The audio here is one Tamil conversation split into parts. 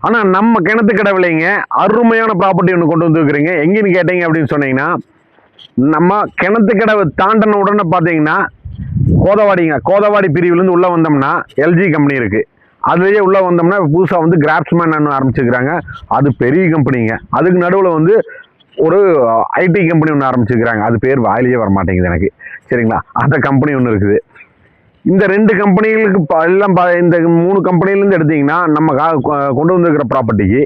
ஆனால் நம்ம கிணத்து கடவுளைங்க அருமையான ப்ராப்பர்ட்டி ஒன்று கொண்டு வந்துருக்குறீங்க. எங்கேன்னு கேட்டீங்க அப்படின்னு சொன்னீங்கன்னா, நம்ம கிணத்து கடவு தாண்டின உடனே பார்த்தீங்கன்னா கோதவாடி பிரிவுலேருந்து உள்ளே வந்தோம்னா எல்ஜி கம்பெனி இருக்குது. அதுலேயே உள்ளே வந்தோம்னா புதுசாக வந்து கிராஃப்ட்ஸ்மேன் ஆரம்பிச்சுக்கிறாங்க. அது பெரிய கம்பெனிங்க. அதுக்கு நடுவில் வந்து ஒரு ஐடி கம்பெனி ஒன்று ஆரம்பிச்சுக்கிறாங்க. அது பேர் வாயிலேயே வர மாட்டேங்குது எனக்கு. சரிங்களா? அந்த கம்பெனி ஒன்று இருக்குது. இந்த 2 கம்பெனிகளுக்கு எல்லாம் இந்த 3 கம்பெனிலேருந்து எடுத்தீங்கன்னா நம்ம கொண்டு வந்திருக்கிற ப்ராப்பர்ட்டிக்கு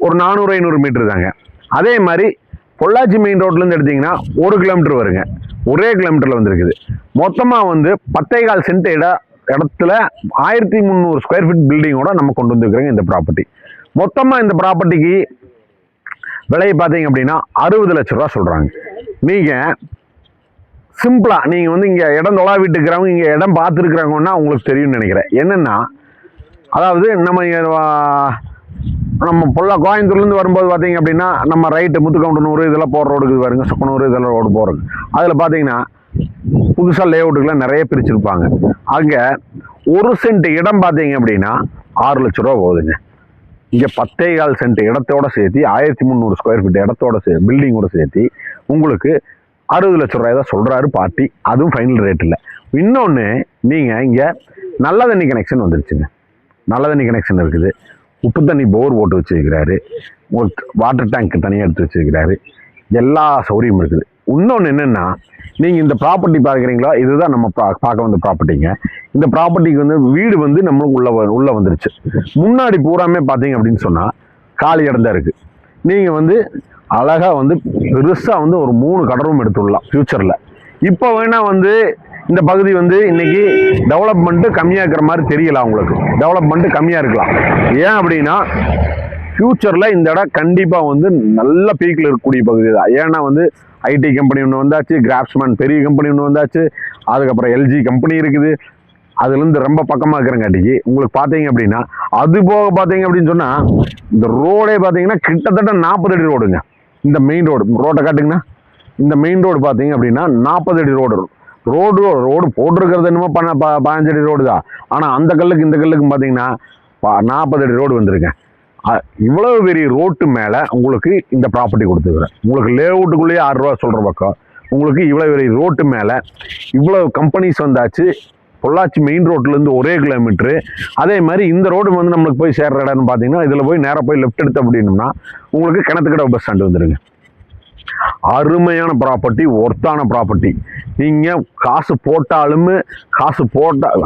ஒரு 400-500 மீட்டர் தாங்க. அதே மாதிரி பொள்ளாச்சி மெயின் ரோட்லேருந்து எடுத்தீங்கன்னா 1 கிலோமீட்டர் வருங்க. ஒரே கிலோமீட்டரில் வந்துருக்குது. மொத்தமாக வந்து 10.25 சென்ட் இடத்துல 1300 ஸ்கொயர் ஃபீட் பில்டிங்கோட நம்ம கொண்டு வந்துருக்குறோங்க இந்த ப்ராப்பர்ட்டி. மொத்தமாக இந்த ப்ராப்பர்ட்டிக்கு விலையை பார்த்தீங்க அப்படின்னா 60 லட்ச ரூபா சொல்கிறாங்க. நீங்கள் சிம்பிளாக நீங்கள் வந்து இங்கே இடம் தொழா வீட்டுக்கிறவங்க இங்கே இடம் பார்த்துருக்குறாங்கன்னா உங்களுக்கு தெரியும்னு நினைக்கிறேன். என்னென்னா, அதாவது நம்ம கோயம்புத்தூர்லேருந்து வரும்போது பார்த்தீங்க அப்படின்னா நம்ம ரைட்டு முத்துக்கவுண்டனூர் இதெல்லாம் போகிற ரோடுக்கு வருங்க, சொக்கனூர் இதெல்லாம் ரோடு போகிறது. அதில் பார்த்தீங்கன்னா புதுசாக லேஅவுட்டுக்கெலாம் நிறைய பிரிச்சுருப்பாங்க. அங்கே 1 சென்ட் இடம் பார்த்தீங்க அப்படின்னா 6 லட்ச ரூபா போகுதுங்க. இங்கே 10.25 சென்ட் இடத்தோட சேர்த்து 1300 ஸ்கொயர் ஃபீட் இடத்தோட பில்டிங்கோட சேர்த்து உங்களுக்கு 60 லட்ச ரூபாய் தான் சொல்கிறாரு பார்ட்டி. அதுவும் ஃபைனல் ரேட் இல்லை. இன்னொன்று, நீங்கள் இங்கே நல்ல தண்ணி கனெக்ஷன் வந்துருச்சுங்க. நல்ல தண்ணி கனெக்ஷன் இருக்குது. உப்பு தண்ணி போர் போட்டு வச்சுருக்கிறாரு. வாட்டர் டேங்க் தனியாக எடுத்து வச்சுருக்கிறாரு. எல்லா சௌகரியமும் இருக்குது. இன்னொன்று என்னென்னா, நீங்கள் இந்த ப்ராப்பர்ட்டி பார்க்குறீங்களா, இதுதான் நம்ம பார்க்க வந்த ப்ராப்பர்ட்டிங்க. இந்த ப்ராப்பர்ட்டிக்கு வந்து வீடு வந்து நம்மளுக்கு உள்ளே வந்துருச்சு. முன்னாடி பூராமே பார்த்தீங்க அப்படின்னு சொன்னால் காலி இடம் தான் இருக்குது. நீங்கள் வந்து அழகாக வந்து பெருசாக வந்து ஒரு 3 கடை எடுத்துடலாம் ஃப்யூச்சரில். இப்போ வேணால் வந்து இந்த பகுதி வந்து இன்னைக்கு டெவலப்மெண்ட்டு கம்மியாக இருக்கிற மாதிரி தெரியல. அவங்களுக்கு டெவலப்மெண்ட்டு கம்மியாக இருக்கலாம். ஏன் அப்படின்னா ஃப்யூச்சரில் இந்த இடம் கண்டிப்பாக வந்து நல்ல பீக்கில் இருக்கக்கூடிய பகுதி தான். ஏன்னா வந்து ஐடி கம்பெனி ஒன்று வந்தாச்சு, கிராஃப்ட்ஸ்மேன் பெரிய கம்பெனி ஒன்று வந்தாச்சு, அதுக்கப்புறம் எல்ஜி கம்பெனி இருக்குது. அதுலேருந்து ரொம்ப பக்கமாக இருக்கிறங்காட்டிக்கு உங்களுக்கு பார்த்தீங்க அப்படின்னா, அது போக பார்த்தீங்க அப்படின்னு சொன்னால் இந்த ரோடே பார்த்தீங்கன்னா கிட்டத்தட்ட 40 அடி ரோடுங்க. இந்த மெயின் ரோட்டை காட்டுங்கன்னா இந்த மெயின் ரோடு பார்த்தீங்க அப்படின்னா 40 அடி ரோடு போட்டிருக்கிறது என்னமோ 15 அடி ரோடு தான். ஆனால் அந்த கல்லுக்கு இந்த கல்லுக்கு பார்த்தீங்கன்னா 40 அடி ரோடு வந்துருங்க. இவ்வளவு பெரிய ரோட்டு மேலே உங்களுக்கு இந்த ப்ராப்பர்ட்டி கொடுத்துருக்குறேன். உங்களுக்கு லேஅவுட்டுக்குள்ளேயே 6 ரூபா சொல்கிற பக்கம் உங்களுக்கு இவ்வளோ பெரிய ரோட்டு மேலே இவ்வளோ கம்பெனிஸ் வந்தாச்சு. பொள்ளாச்சி மெயின் ரோட்லேருந்து 1 கிலோமீட்டரு. அதே மாதிரி இந்த ரோடு வந்து நம்மளுக்கு போய் சேர்ற இடம்னு பார்த்தீங்கன்னா இதில் போய் நேராக போய் லெஃப்ட் எடுத்து அப்படின்னோம்னா உங்களுக்கு கிணத்துக்கடை பஸ் ஸ்டாண்டு வந்துடுங்க. அருமையான ப்ராப்பர்ட்டி, ஒர்த்தான ப்ராப்பர்ட்டி. நீங்கள் காசு போட்டாலும்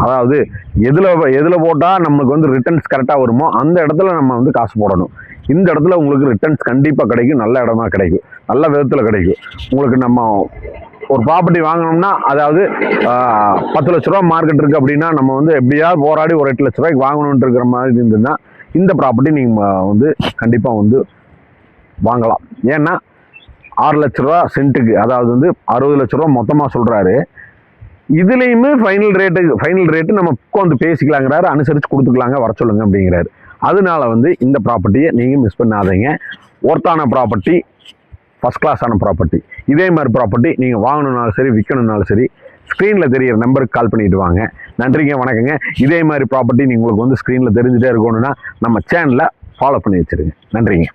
அதாவது எதில் போட்டால் நம்மளுக்கு வந்து ரிட்டர்ன்ஸ் கரெக்டாக வருமோ அந்த இடத்துல நம்ம வந்து காசு போடணும். இந்த இடத்துல உங்களுக்கு ரிட்டர்ன்ஸ் கண்டிப்பாக கிடைக்கும். நல்ல இடமா கிடைக்கும், நல்ல விதத்தில் கிடைக்கும். உங்களுக்கு நம்ம ஒரு ப்ராப்பர்ட்டி வாங்கணும்னா, அதாவது 10 லட்ச ரூபா மார்க்கெட் இருக்குது அப்படின்னா நம்ம வந்து எப்படியாவது போராடி ஒரு 8 லட்ச ரூபாய்க்கு வாங்கணுன்ட்டு இருக்கிற மாதிரி இருந்ததுன்னா இந்த ப்ராப்பர்ட்டி நீங்கள் வந்து கண்டிப்பாக வந்து வாங்கலாம். ஏன்னா 6 லட்ச ரூபா சென்ட்டுக்கு, அதாவது வந்து 60 லட்ச ரூபா மொத்தமாக சொல்கிறாரு. இதுலேயுமே ஃபைனல் ரேட்டு நம்ம உட்காந்து பேசிக்கலாங்கிறாரு, அனுசரித்து கொடுத்துக்கலாங்க, வர சொல்லுங்க அப்படிங்கிறாரு. அதனால வந்து இந்த ப்ராப்பர்ட்டியை நீங்கள் மிஸ் பண்ணாதீங்க. ஒர்த்தான ப்ராப்பர்ட்டி, ஃபஸ்ட் கிளாஸான ப்ராப்பர்ட்டி. இதே மாதிரி ப்ராப்பர்ட்டி நீங்கள் வாங்கணுன்னாலும் சரி, விற்கணுன்னாலும் சரி, ஸ்க்ரீனில் தெரிகிற நம்பருக்கு கால் பண்ணிட்டு வாங்க. நன்றிங்க, வணக்கங்க. இதே மாதிரி ப்ராப்பர்ட்டி உங்களுக்கு வந்து ஸ்க்ரீனில் தெரிஞ்சுட்டே இருக்கணும்னா நம்ம சேனலை ஃபாலோ பண்ணி வச்சுருங்க. நன்றிங்க.